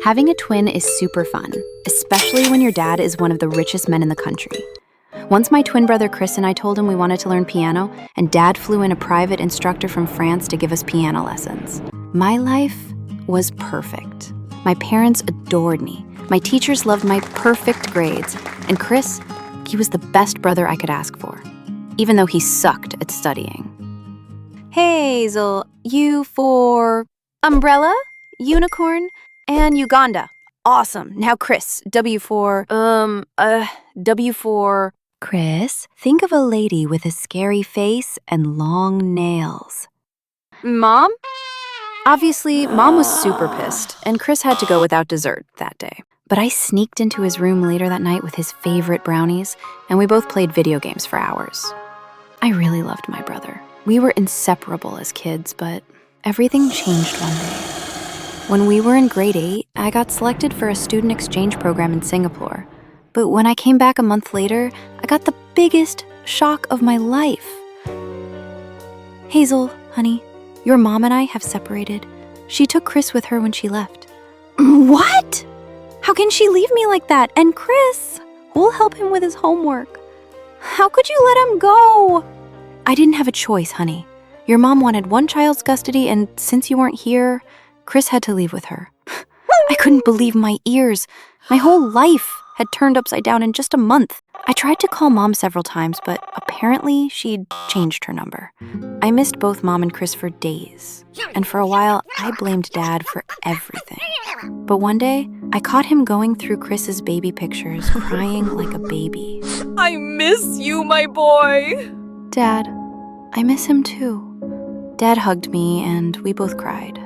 Having a twin is super fun, especially when your dad is one of the richest men in the country. Once my twin brother Chris and I told him we wanted to learn piano, and Dad flew in a private instructor from France to give us piano lessons. My life was perfect. My parents adored me. My teachers loved my perfect grades. And Chris, he was the best brother I could ask for, even though he sucked at studying. Hazel, U for umbrella, unicorn, and Uganda. Awesome. Now Chris, W for Chris, think of a lady with a scary face and long nails. Mom? Obviously, Mom was super pissed, and Chris had to go without dessert that day. But I sneaked into his room later that night with his favorite brownies, and we both played video games for hours. I really loved my brother. We were inseparable as kids, but everything changed one day. When we were in grade 8, I got selected for a student exchange program in Singapore. But when I came back a month later, I got the biggest shock of my life. Hazel, honey, your mom and I have separated. She took Chris with her when she left. What? How can she leave me like that? And Chris, we'll help him with his homework. How could you let him go? I didn't have a choice, honey. Your mom wanted one child's custody, and since you weren't here, Chris had to leave with her. I couldn't believe my ears. My whole life had turned upside down in just a month. I tried to call Mom several times, but apparently she'd changed her number. I missed both Mom and Chris for days, and for a while, I blamed Dad for everything. But one day, I caught him going through Chris's baby pictures, crying like a baby. I miss you, my boy. Dad, I miss him too. Dad hugged me, and we both cried.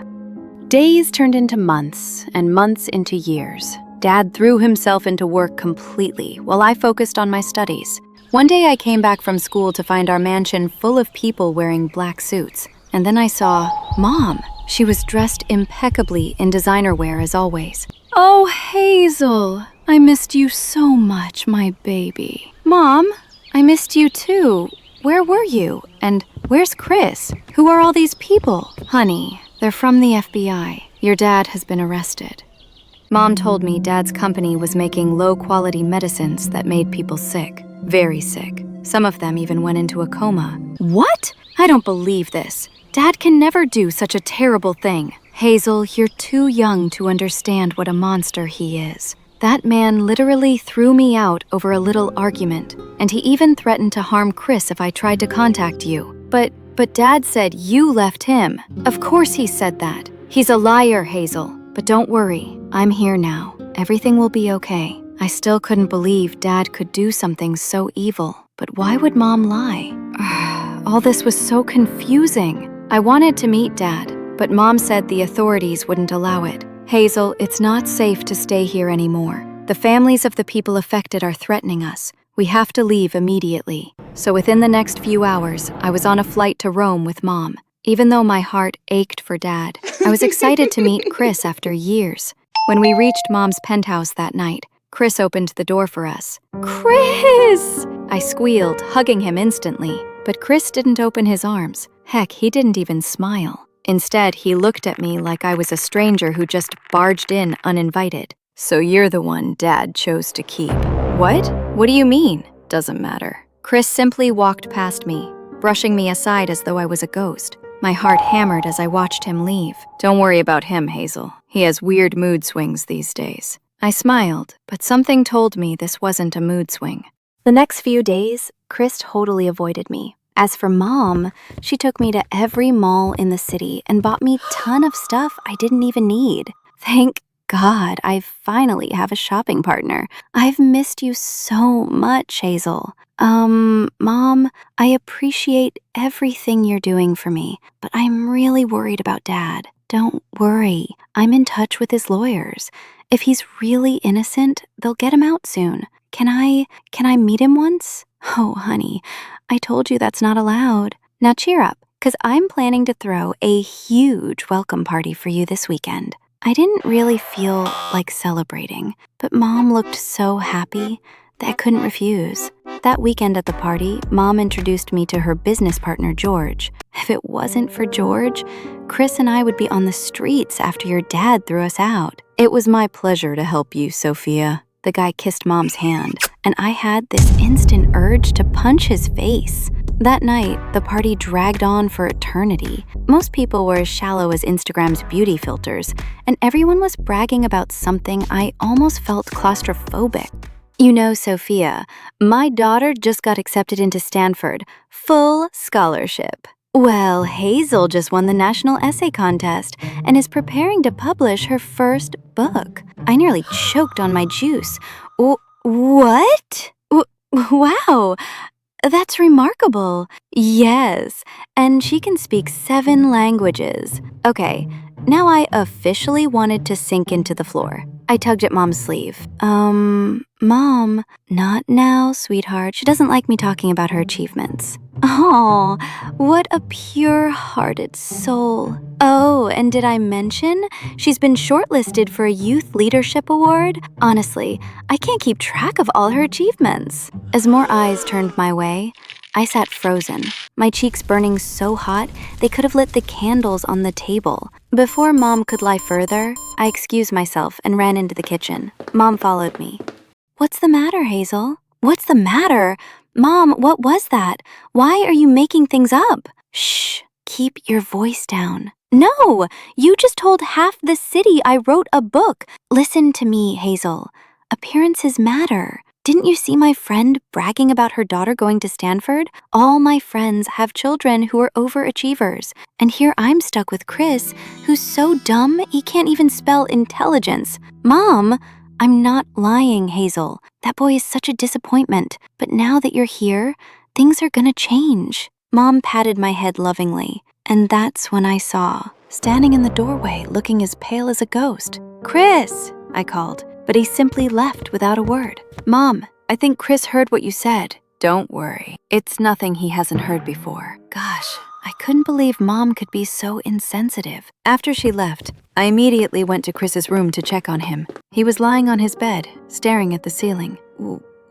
Days turned into months, and months into years. Dad threw himself into work completely, while I focused on my studies. One day I came back from school to find our mansion full of people wearing black suits. And then I saw Mom. She was dressed impeccably in designer wear as always. Oh, Hazel, I missed you so much, my baby. Mom, I missed you too. Where were you? And where's Chris? Who are all these people? Honey, they're from the FBI. Your dad has been arrested. Mom told me Dad's company was making low-quality medicines that made people sick. Very sick. Some of them even went into a coma. What? I don't believe this. Dad can never do such a terrible thing. Hazel, you're too young to understand what a monster he is. That man literally threw me out over a little argument, and he even threatened to harm Chris if I tried to contact you. But Dad said you left him. Of course he said that. He's a liar, Hazel. But don't worry, I'm here now. Everything will be okay. I still couldn't believe Dad could do something so evil. But why would Mom lie? All this was so confusing. I wanted to meet Dad, but Mom said the authorities wouldn't allow it. Hazel, it's not safe to stay here anymore. The families of the people affected are threatening us. We have to leave immediately. So within the next few hours, I was on a flight to Rome with Mom. Even though my heart ached for Dad, I was excited to meet Chris after years. When we reached Mom's penthouse that night, Chris opened the door for us. Chris! I squealed, hugging him instantly. But Chris didn't open his arms. Heck, he didn't even smile. Instead, he looked at me like I was a stranger who just barged in uninvited. So you're the one Dad chose to keep. What? What do you mean? Doesn't matter. Chris simply walked past me, brushing me aside as though I was a ghost. My heart hammered as I watched him leave. Don't worry about him, Hazel. He has weird mood swings these days. I smiled, but something told me this wasn't a mood swing. The next few days, Chris totally avoided me. As for Mom, she took me to every mall in the city and bought me a ton of stuff I didn't even need. Thank God, I finally have a shopping partner. I've missed you so much, Hazel. Mom, I appreciate everything you're doing for me, but I'm really worried about Dad. Don't worry, I'm in touch with his lawyers. If he's really innocent, they'll get him out soon. Can I meet him once? Oh, honey, I told you that's not allowed. Now cheer up, 'cause I'm planning to throw a huge welcome party for you this weekend. I didn't really feel like celebrating, but Mom looked so happy that I couldn't refuse. That weekend at the party, Mom introduced me to her business partner, George. If it wasn't for George, Chris and I would be on the streets after your dad threw us out. It was my pleasure to help you, Sophia. The guy kissed Mom's hand, and I had this instant urge to punch his face. That night, the party dragged on for eternity. Most people were as shallow as Instagram's beauty filters, and everyone was bragging about something I almost felt claustrophobic. You know, Sophia, my daughter just got accepted into Stanford, full scholarship. Well, Hazel just won the National Essay Contest and is preparing to publish her first book. I nearly choked on my juice. What? Wow, that's remarkable. Yes, and she can speak 7 languages. Okay, now I officially wanted to sink into the floor. I tugged at Mom's sleeve. Mom, not now, sweetheart. She doesn't like me talking about her achievements. Oh, what a pure-hearted soul. Oh, and did I mention she's been shortlisted for a Youth Leadership Award? Honestly, I can't keep track of all her achievements. As more eyes turned my way, I sat frozen, my cheeks burning so hot they could have lit the candles on the table. Before Mom could lie further, I excused myself and ran into the kitchen. Mom followed me. What's the matter, Hazel? What's the matter? Mom, what was that? Why are you making things up? Shh, keep your voice down. No, you just told half the city I wrote a book. Listen to me, Hazel. Appearances matter. Didn't you see my friend bragging about her daughter going to Stanford? All my friends have children who are overachievers. And here I'm stuck with Chris, who's so dumb he can't even spell intelligence. Mom, I'm not lying, Hazel. That boy is such a disappointment. But now that you're here, things are gonna change. Mom patted my head lovingly. And that's when I saw, standing in the doorway looking as pale as a ghost. Chris, I called. But he simply left without a word. Mom, I think Chris heard what you said. Don't worry. It's nothing he hasn't heard before. Gosh, I couldn't believe Mom could be so insensitive. After she left, I immediately went to Chris's room to check on him. He was lying on his bed, staring at the ceiling.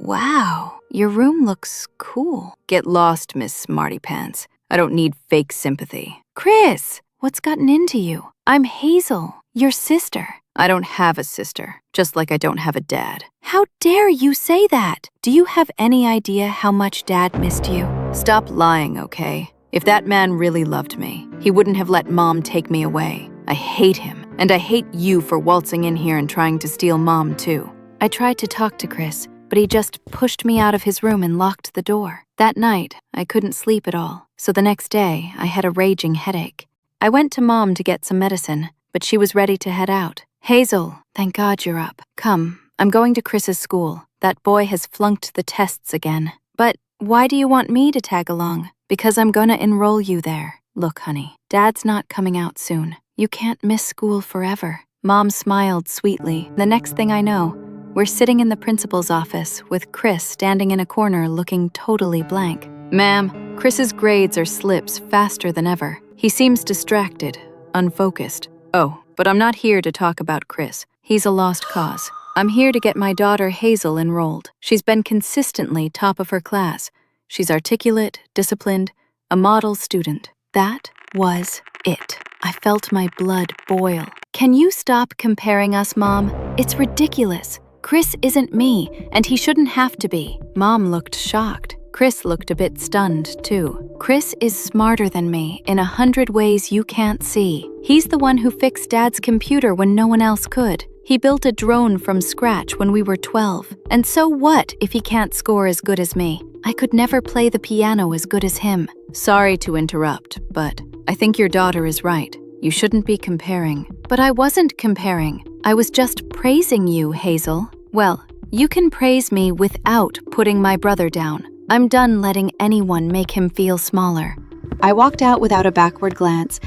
Wow, your room looks cool. Get lost, Miss Smarty Pants. I don't need fake sympathy. Chris, what's gotten into you? I'm Hazel, your sister. I don't have a sister, just like I don't have a dad. How dare you say that? Do you have any idea how much Dad missed you? Stop lying, okay? If that man really loved me, he wouldn't have let Mom take me away. I hate him, and I hate you for waltzing in here and trying to steal Mom, too. I tried to talk to Chris, but he just pushed me out of his room and locked the door. That night, I couldn't sleep at all, so the next day, I had a raging headache. I went to Mom to get some medicine, but she was ready to head out. Hazel, thank God you're up. Come, I'm going to Chris's school. That boy has flunked the tests again. But why do you want me to tag along? Because I'm gonna enroll you there. Look, honey, Dad's not coming out soon. You can't miss school forever. Mom smiled sweetly. The next thing I know, we're sitting in the principal's office with Chris standing in a corner looking totally blank. Ma'am, Chris's grades are slips faster than ever. He seems distracted, unfocused. Oh, but I'm not here to talk about Chris. He's a lost cause. I'm here to get my daughter Hazel enrolled. She's been consistently top of her class. She's articulate, disciplined, a model student. That was it. I felt my blood boil. Can you stop comparing us, Mom? It's ridiculous. Chris isn't me, and he shouldn't have to be. Mom looked shocked. Chris looked a bit stunned, too. Chris is smarter than me in 100 ways you can't see. He's the one who fixed Dad's computer when no one else could. He built a drone from scratch when we were 12. And so what if he can't score as good as me? I could never play the piano as good as him. Sorry to interrupt, but I think your daughter is right. You shouldn't be comparing. But I wasn't comparing. I was just praising you, Hazel. Well, you can praise me without putting my brother down. I'm done letting anyone make him feel smaller. I walked out without a backward glance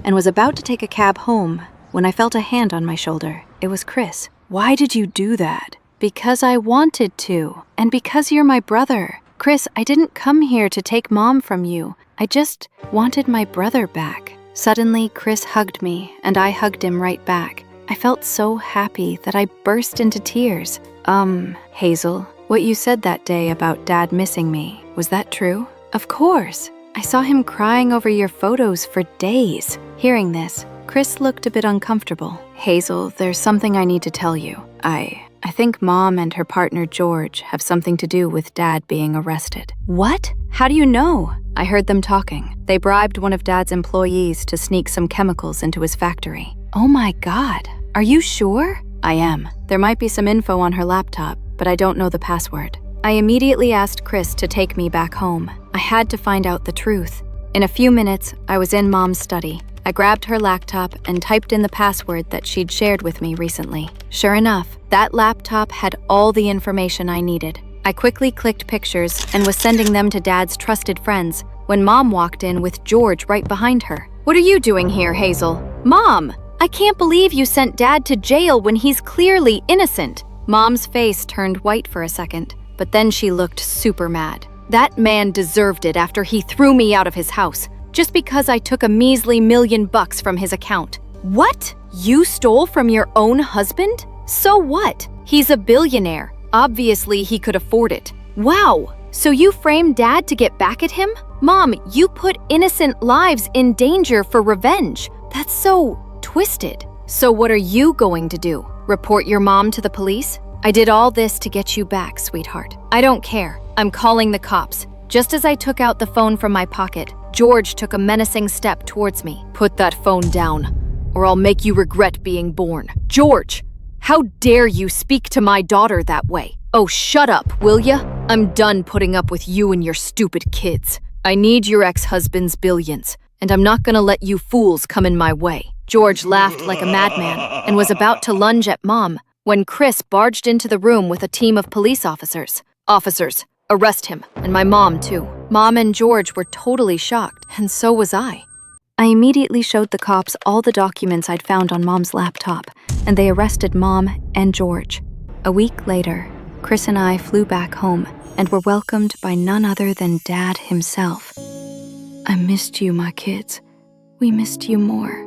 and was about to take a cab home when I felt a hand on my shoulder. It was Chris. Why did you do that? Because I wanted to, and because you're my brother. Chris, I didn't come here to take Mom from you. I just wanted my brother back. Suddenly, Chris hugged me, and I hugged him right back. I felt so happy that I burst into tears. Hazel, What you said that day about Dad missing me, was that true? Of course. I saw him crying over your photos for days. Hearing this, Chris looked a bit uncomfortable. Hazel, there's something I need to tell you. I think Mom and her partner George have something to do with Dad being arrested. What? How do you know? I heard them talking. They bribed one of Dad's employees to sneak some chemicals into his factory. Oh my God. Are you sure? I am. There might be some info on her laptop, but I don't know the password. I immediately asked Chris to take me back home. I had to find out the truth. In a few minutes, I was in Mom's study. I grabbed her laptop and typed in the password that she'd shared with me recently. Sure enough, that laptop had all the information I needed. I quickly clicked pictures and was sending them to Dad's trusted friends when Mom walked in with George right behind her. What are you doing here, Hazel? Mom! I can't believe you sent Dad to jail when he's clearly innocent. Mom's face turned white for a second, but then she looked super mad. That man deserved it after he threw me out of his house, just because I took a measly $1 million from his account. What? You stole from your own husband? So what? He's a billionaire. Obviously, he could afford it. Wow! So you framed Dad to get back at him? Mom, you put innocent lives in danger for revenge. That's so twisted. So what are you going to do? Report your mom to the police? I did all this to get you back, sweetheart. I don't care. I'm calling the cops. Just as I took out the phone from my pocket, George took a menacing step towards me. Put that phone down, or I'll make you regret being born. George! How dare you speak to my daughter that way? Oh, shut up, will ya? I'm done putting up with you and your stupid kids. I need your ex-husband's billions, and I'm not gonna let you fools come in my way. George laughed like a madman and was about to lunge at Mom when Chris barged into the room with a team of police officers. Officers, arrest him, and my mom too. Mom and George were totally shocked, and so was I. I immediately showed the cops all the documents I'd found on Mom's laptop, and they arrested Mom and George. A week later, Chris and I flew back home and were welcomed by none other than Dad himself. I missed you, my kids. We missed you more.